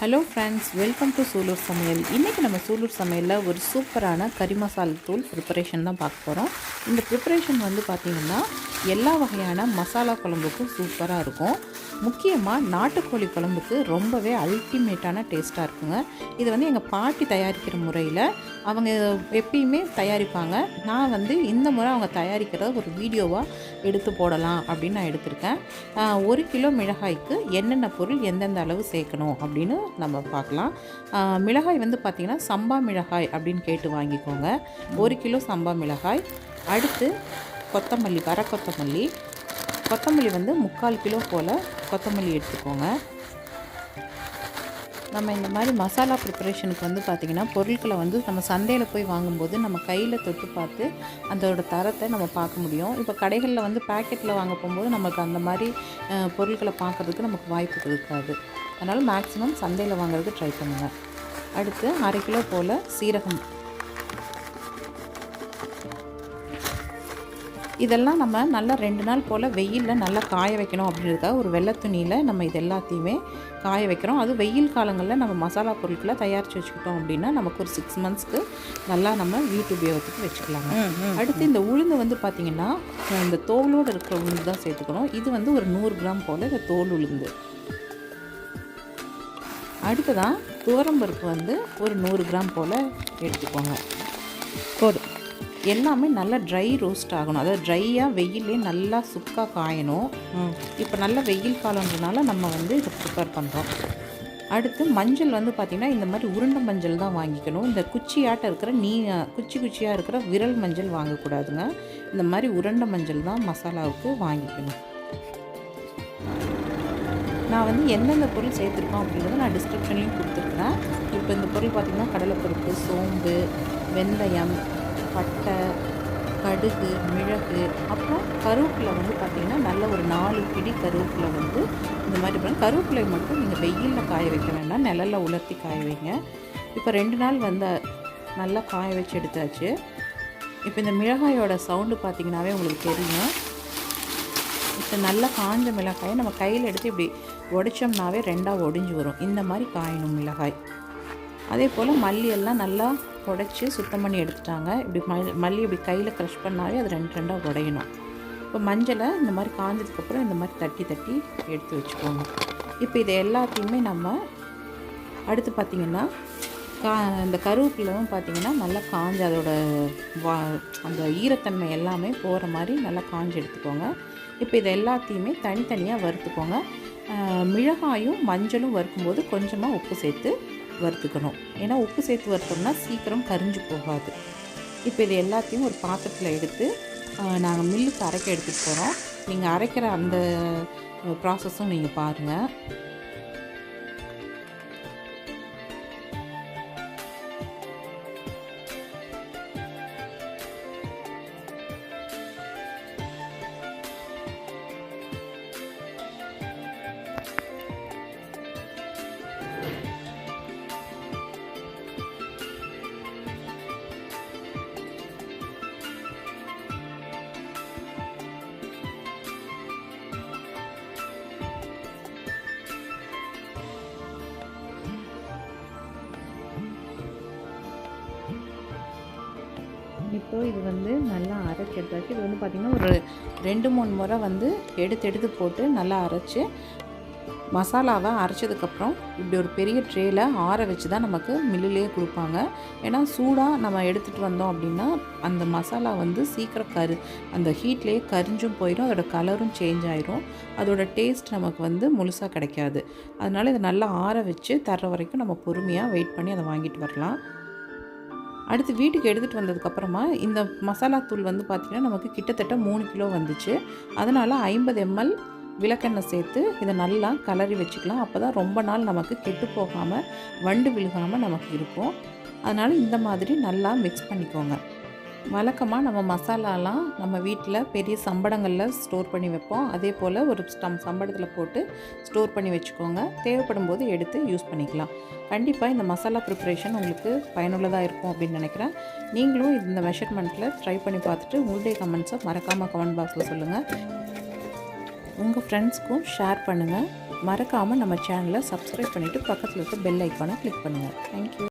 Hello friends, welcome to Sulur சமையல். இன்றைக்கி நம்ம சூலூர் சமையலில் ஒரு சூப்பரான கறி மசாலா தூள் ப்ரிப்பரேஷன் தான் பார்க்க போகிறோம். இந்த ப்ரிப்பரேஷன் வந்து பார்த்திங்கன்னா எல்லா வகையான மசாலா குழம்புக்கும் சூப்பராக இருக்கும். முக்கியமாக நாட்டுக்கோழி குழம்புக்கு ரொம்பவே அல்டிமேட்டான டேஸ்ட்டாக இருக்குங்க. இது வந்து எங்கள் பாட்டி தயாரிக்கிற முறையில் அவங்க எப்பயுமே தயாரிப்பாங்க. நான் வந்து இந்த முறை அவங்க தயாரிக்கிறத ஒரு வீடியோவாக எடுத்து போடலாம் அப்படின்னு நான் எடுத்திருக்கேன். 1 கிலோ மிளகாய்க்கு என்னென்ன பொருள் எந்தெந்த அளவு சேர்க்கணும் அப்படின்னு நம்ம பார்க்கலாம். மிளகாய் வந்து பார்த்திங்கன்னா சம்பா மிளகாய் அப்படின்னு கேட்டு வாங்கிக்கோங்க. 1 கிலோ சம்பா மிளகாய். அடுத்து கொத்தமல்லி, வர கொத்தமல்லி வந்து 3/4 கிலோ போல் கொத்தமல்லி எடுத்துக்கோங்க. நம்ம இந்த மாதிரி மசாலா ப்ரிப்பரேஷனுக்கு வந்து பார்த்திங்கன்னா பொருட்களை வந்து நம்ம சந்தையில் போய் வாங்கும்போது நம்ம கையில் தொட்டு பார்த்து அதோட தரத்தை நம்ம பார்க்க முடியும். இப்போ கடைகளில் வந்து பேக்கெட்டில் வாங்க போகும்போது நமக்கு அந்த மாதிரி பொருட்களை பார்க்குறதுக்கு நமக்கு வாய்ப்பு இருக்காது. அதனால் மேக்ஸிமம் சந்தையில் வாங்குறதுக்கு ட்ரை பண்ணுங்கள். அடுத்து 1/2 கிலோ போல் சீரகம். இதெல்லாம் நம்ம நல்லா 2 நாள் போல் வெயிலில் நல்லா காய வைக்கணும் அப்படின்றதுக்காக ஒரு வெள்ளை துணியில் நம்ம இது எல்லாத்தையுமே காய வைக்கிறோம். அது வெயில் காலங்களில் நம்ம மசாலா பொருட்களை தயாரித்து வச்சுக்கிட்டோம் அப்படின்னா நமக்கு ஒரு 6 மந்த்ஸ்க்கு நல்லா நம்ம வீட்டு உபயோகத்துக்கு வச்சுக்கலாங்க. அடுத்து இந்த உளுந்து வந்து பார்த்திங்கன்னா இந்த தோலோடு இருக்கிற உளுந்து தான் சேர்த்துக்கணும். இது வந்து ஒரு 100 கிராம் போல் இந்த தோல் உளுந்து. அடுத்ததான் துவரம்பருப்பு வந்து ஒரு 100 கிராம் போல் எடுத்துக்கோங்க. போதும். எல்லாமே நல்லா ட்ரை ரோஸ்ட் ஆகணும். அதாவது ட்ரையாக வெயிலே நல்லா சுக்காக காயணும். இப்போ நல்ல வெயில் காலன்றனால நம்ம வந்து இதை ப்ரிப்பேர் பண்ணுறோம். அடுத்து மஞ்சள் வந்து பார்த்திங்கன்னா இந்த மாதிரி உருண்டை மஞ்சள் தான் வாங்கிக்கணும். இந்த குச்சியாட்ட இருக்கிற குச்சியாக இருக்கிற விரல் மஞ்சள் வாங்கக்கூடாதுங்க. இந்த மாதிரி உருண்டை மஞ்சள் தான் மசாலாவுக்கு வாங்கிக்கணும். நான் வந்து எந்தெந்த பொருள் சேர்த்துருக்கோம் அப்படின்றத நான் டிஸ்கிரிப்ஷன்லேயும் கொடுத்துருக்குறேன். இப்போ இந்த பொருள் பார்த்திங்கன்னா கடலைப்பருப்பு, சோம்பு, வெந்தயம், பட்டை, கடுகு, மிளகு, அப்புறம் கருவேப்பிலை வந்து பார்த்திங்கன்னா நல்ல ஒரு 4 பிடி கருவேப்பிலை வந்து இந்த மாதிரி பண்ணி கருவேப்பிலை மட்டும் நீங்கள் வெயிலில் காய வைக்க வேண்டாம், நிழலில் உலர்த்தி காய வைங்க. இப்போ 2 நாள் வந்து நல்லா காய வச்சு எடுத்தாச்சு. இப்போ இந்த மிளகாயோட சவுண்டு பார்த்திங்கனாவே உங்களுக்கு தெரியும். இப்போ நல்லா காஞ்ச மிளகாயை நம்ம கையில் எடுத்து இப்படி உடைச்சோம்னாவே 2ஆக ஒடிஞ்சு வரும். இந்த மாதிரி காயணும் மிளகாய். அதே போல் மல்லியெல்லாம் நல்லா உடைச்சி சுத்தம் பண்ணி எடுத்துட்டாங்க. இப்படி மல்லி இப்படி கையில் க்ரஷ் பண்ணாவே அது 2 உடையணும். இப்போ மஞ்சளை இந்த மாதிரி காஞ்சதுக்கப்புறம் இந்த மாதிரி தட்டி தட்டி எடுத்து வச்சுக்கோங்க. இப்போ இதை எல்லாத்தையுமே நம்ம அடுத்து பார்த்திங்கன்னா இந்த கருவேப்பிலையும் பார்த்திங்கன்னா நல்லா காஞ்ச அதோட அந்த ஈரத்தன்மை எல்லாமே போகிற மாதிரி நல்லா காஞ்சி எடுத்துக்கோங்க. இப்போ இதை எல்லாத்தையுமே தனித்தனியாக வறுத்துக்கோங்க. மிளகாயும் மஞ்சளும் வறுக்கும்போது கொஞ்சமாக உப்பு சேர்த்து வறுத்துக்கணும். ஏன்னா உப்பு சேர்த்து வறுத்தோம்னா சீக்கிரம் கரிஞ்சு போகாது. இப்போ இது எல்லாத்தையும் ஒரு பாத்திரத்தில் எடுத்து நாங்கள் மில்லுக்கு அரைக்க எடுத்துகிட்டு போகிறோம். நீங்கள் அரைக்கிற அந்த ப்ராசஸும் நீங்கள் பாருங்கள். இப்போ இது வந்து நல்லா அரைச்சி எடுத்தாச்சு. இது வந்து பார்த்திங்கன்னா ஒரு 2-3 முறை வந்து எடுத்து போட்டு நல்லா அரைச்சி மசாலாவை அரைச்சதுக்கப்புறம் இப்படி ஒரு பெரிய ட்ரேயில் ஆற வச்சு தான் நமக்கு மில்லுலேயே கொடுப்பாங்க. ஏன்னா சூடாக நம்ம எடுத்துகிட்டு வந்தோம் அப்படின்னா அந்த மசாலா வந்து சீக்கிரம் அந்த ஹீட்லேயே கரிஞ்சும் போயிடும், அதோட கலரும் சேஞ்ச் ஆயிரும், அதோட டேஸ்ட் நமக்கு வந்து முழுசாக கிடைக்காது. அதனால் இதை நல்லா ஆற வச்சு தர்ற வரைக்கும் நம்ம பொறுமையாக வெயிட் பண்ணி அதை வாங்கிட்டு வரலாம். அடுத்து வீட்டுக்கு எடுத்துகிட்டு வந்ததுக்கப்புறமா இந்த மசாலா தூள் வந்து பார்த்திங்கன்னா நமக்கு கிட்டத்தட்ட 3 கிலோ வந்துச்சு. அதனால் 50 ml விளக்கெண்ணெய் சேர்த்து இதை நல்லா கலரி வச்சுக்கலாம். அப்போ தான் ரொம்ப நாள் நமக்கு கெட்டு போகாமல் வண்டு விழுகாமல் நமக்கு இருக்கும். அதனால் இந்த மாதிரி நல்லா மிக்ஸ் பண்ணிக்கோங்க. வழக்கமாக நம்ம மசாலாலாம் நம்ம வீட்டில் பெரிய சம்படங்களில் ஸ்டோர் பண்ணி வைப்போம். அதே போல் ஒரு சம்படத்தில் போட்டு ஸ்டோர் பண்ணி வச்சுக்கோங்க. தேவைப்படும் போது எடுத்து யூஸ் பண்ணிக்கலாம். கண்டிப்பாக இந்த மசாலா ப்ரிப்பரேஷன் உங்களுக்கு பயனுள்ளதாக இருக்கும் அப்படின்னு நினைக்கிறேன். நீங்களும் இந்த மெஷர்மெண்ட்டில் ட்ரை பண்ணி பார்த்துட்டு உங்களுடைய கமெண்ட்ஸை மறக்காமல் கமெண்ட் பாக்ஸில் சொல்லுங்கள். உங்கள் ஃப்ரெண்ட்ஸ்க்கும் ஷேர் பண்ணுங்கள். மறக்காமல் நம்ம சேனலை சப்ஸ்கிரைப் பண்ணிவிட்டு பக்கத்தில் இருக்க பெல் ஐக்கானை கிளிக் பண்ணுங்கள். தேங்க்யூ.